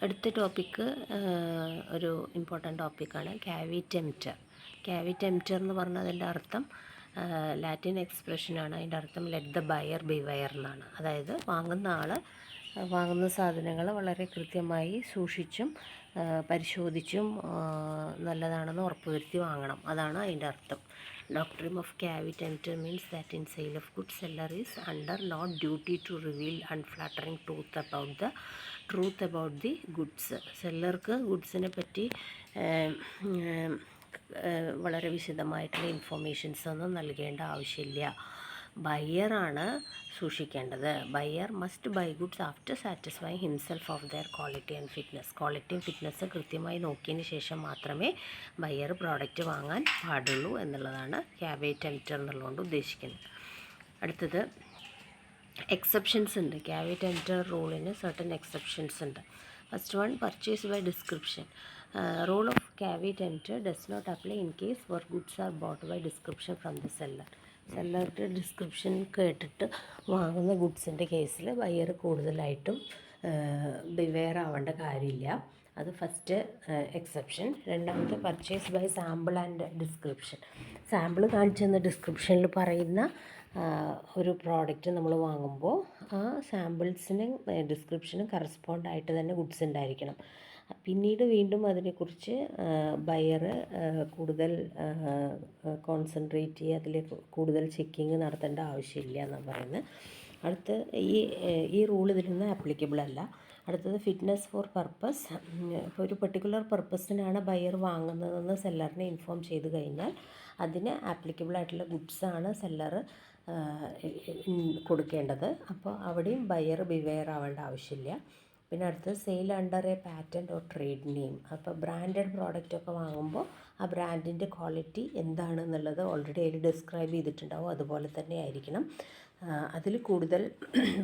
അടുത്ത ടോപ്പിക്ക് ഒരു ഇമ്പോർട്ടൻ്റ് ടോപ്പിക്കാണ് ക്യാവിറ്റെംപ്റ്റർ. ക്യാവിറ്റെംപ്റ്റർ എന്ന് പറഞ്ഞാൽ അതിൻ്റെ അർത്ഥം ലാറ്റിൻ എക്സ്പ്രഷനാണ്. അതിൻ്റെ അർത്ഥം ലെറ്റ് ദ ബയർ ബിവെയർ എന്നാണ്. അതായത് വാങ്ങുന്ന ആൾ വാങ്ങുന്ന സാധനങ്ങൾ വളരെ കൃത്യമായി സൂക്ഷിച്ചും പരിശോധിച്ചും നല്ലതാണെന്ന് ഉറപ്പുവരുത്തി വാങ്ങണം. അതാണ് അതിൻ്റെ അർത്ഥം. Doctrine of caveat-emptor means that in sale of goods, seller is under no duty to reveal unflattering truth about the goods. സെല്ലർക്ക് ഗുഡ്സിനെ പറ്റി വളരെ വിശദമായിട്ടുള്ള ഇൻഫോർമേഷൻസ് ഒന്നും നൽകേണ്ട ആവശ്യമില്ല. ബയ്യറാണ് സൂക്ഷിക്കേണ്ടത്. Buyer must by goods after satisfying himself of their quality and fitness. ക്വാളിറ്റിയും ഫിറ്റ്നസ്സും കൃത്യമായി നോക്കിയതിന് ശേഷം മാത്രമേ ബയ്യർ പ്രോഡക്റ്റ് വാങ്ങാൻ പാടുള്ളൂ എന്നുള്ളതാണ് ക്യാവിറ്റെംപ്റ്റർ എന്നുള്ളതുകൊണ്ട് ഉദ്ദേശിക്കുന്നത്. അടുത്തത് എക്സെപ്ഷൻസ് ഉണ്ട്. ക്യാവിറ്റെംപ്റ്റർ റൂളിന് സർട്ടൻ എക്സെപ്ഷൻസ് ഉണ്ട്. First one, purchase by description. Rule of caveat emptor does not apply in case for goods are bought by description from the seller. സെല്ലറുടെ ഡിസ്ക്രിപ്ഷൻ കേട്ടിട്ട് വാങ്ങുന്ന ഗുഡ്സിൻ്റെ കേസിൽ ബയ്യർ കൂടുതലായിട്ടും ബിവെയർ ആവേണ്ട കാര്യമില്ല. അത് ഫസ്റ്റ് എക്സെപ്ഷൻ. രണ്ടാമത്തെ, purchase by sample and description. Sample കാണിച്ചെന്ന ഡിസ്ക്രിപ്ഷനിൽ പറയുന്ന ഒരു പ്രോഡക്റ്റ് നമ്മൾ വാങ്ങുമ്പോൾ ആ സാമ്പിൾസിന് ഡിസ്ക്രിപ്ഷന് കറസ്പോണ്ട് ആയിട്ട് തന്നെ ഗുഡ്സ് ഉണ്ടായിരിക്കണം. പിന്നീട് വീണ്ടും അതിനെക്കുറിച്ച് ബയർ കൂടുതൽ കോൺസെൻട്രേറ്റ് ചെയ്യുക, അതിൽ കൂടുതൽ ചെക്കിങ് നടത്തേണ്ട ആവശ്യമില്ല എന്നാണ് പറയുന്നത്. അടുത്ത് ഈ റൂൾ ഇതിലൊന്നും ആപ്ലിക്കബിൾ അല്ല. അടുത്തത്, ഫിറ്റ്നസ് ഫോർ പർപ്പസ്. ഇപ്പോൾ ഒരു പെർട്ടിക്കുലർ പർപ്പസിനാണ് ബയർ വാങ്ങുന്നതെന്ന് സെല്ലറിനെ ഇൻഫോം ചെയ്ത് കഴിഞ്ഞാൽ അതിന് ആപ്ലിക്കബിൾ ആയിട്ടുള്ള ഗുഡ്സാണ് സെല്ലർ കൊടുക്കേണ്ടത്. അപ്പോൾ അവിടെയും ബയർ ബിവെയർ ആവേണ്ട ആവശ്യമില്ല. പിന്നെ അടുത്തത്, sale under A patent or trade name. അപ്പോൾ ബ്രാൻഡഡ് പ്രോഡക്റ്റൊക്കെ വാങ്ങുമ്പോൾ ആ ബ്രാൻഡിൻ്റെ ക്വാളിറ്റി എന്താണെന്നുള്ളത് ഓൾറെഡി അതിൽ ഡിസ്ക്രൈബ് ചെയ്തിട്ടുണ്ടാവും. അതുപോലെ തന്നെ ആയിരിക്കണം. അതിൽ കൂടുതൽ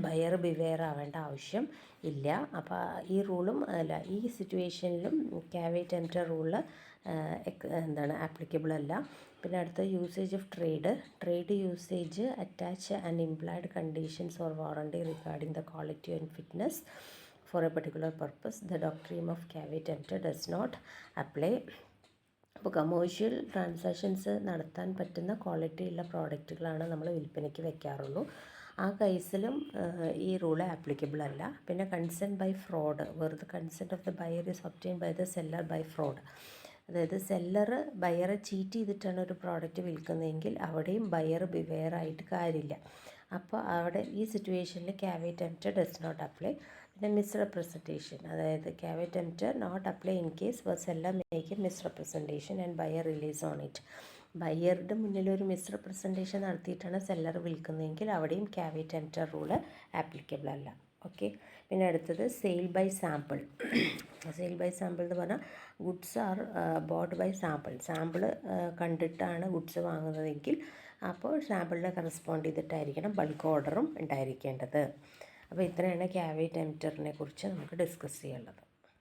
ബയർ ബിവെയർ ആവേണ്ട ആവശ്യം ഇല്ല. അപ്പോൾ ഈ റൂളും അല്ല, ഈ സിറ്റുവേഷനിലും ക്യാവിറ്റെംപ്റ്റർ റൂളിൽ ആപ്ലിക്കബിൾ അല്ല. പിന്നെ അടുത്ത, usage of trade usage attach and implied conditions or warranty regarding the quality and fitness for a particular purpose. The doctrine of caveat-emptor does not apply. അപ്പോൾ കമേഴ്ഷ്യൽ ട്രാൻസാക്ഷൻസ് നടത്താൻ പറ്റുന്ന ക്വാളിറ്റി ഉള്ള പ്രോഡക്റ്റുകളാണ് നമ്മൾ വിൽപ്പനയ്ക്ക് വെക്കാറുള്ളൂ. ആ കേസിലും ഈ റൂൾ ആപ്ലിക്കബിൾ അല്ല. പിന്നെ കൺസെൻറ്റ് ബൈ ഫ്രോഡ്, വെറുതെ consent of the buyer is obtain by the seller by fraud. അതായത് സെല്ലർ ബയറെ ചീറ്റ് ചെയ്തിട്ടാണ് ഒരു പ്രോഡക്റ്റ് വിൽക്കുന്നതെങ്കിൽ അവിടെയും ബയർ ബിവെയർ ആയിട്ട് കാര്യമില്ല. അപ്പോൾ അവിടെ ഈ സിറ്റുവേഷനിൽ ക്യാവിറ്റെംപ്റ്റർ ഡസ് നോട്ട് അപ്ലൈ. പിന്നെ മിസ്റെപ്രസെൻറ്റേഷൻ, അതായത് caveat emptor not apply in case for seller make a misrepresentation and buyer relies on it. ബയറുടെ മുന്നിൽ ഒരു മിസ്റെപ്രസെൻറ്റേഷൻ നടത്തിയിട്ടാണ് സെല്ലർ വിൽക്കുന്നതെങ്കിൽ അവിടെയും ക്യാവിറ്റെംപ്റ്റർ റൂള് ആപ്ലിക്കബിൾ അല്ല. ഓക്കെ. പിന്നെ അടുത്തത്, sale by sample. Sale by sample എന്ന് പറഞ്ഞാൽ goods are bought by sample കണ്ടിട്ടാണ് ഗുഡ്സ് വാങ്ങുന്നതെങ്കിൽ അപ്പോൾ സാമ്പിളിനെ കറസ്പോണ്ട് ചെയ്തിട്ടായിരിക്കണം ബൾക്ക് ഓർഡറും ഉണ്ടായിരിക്കേണ്ടത്. അപ്പോൾ ഇത്രയാണ് ക്യാവിറ്റെംപ്റ്ററിനെ കുറിച്ച് നമുക്ക് ഡിസ്കസ് ചെയ്യാനുള്ളത്.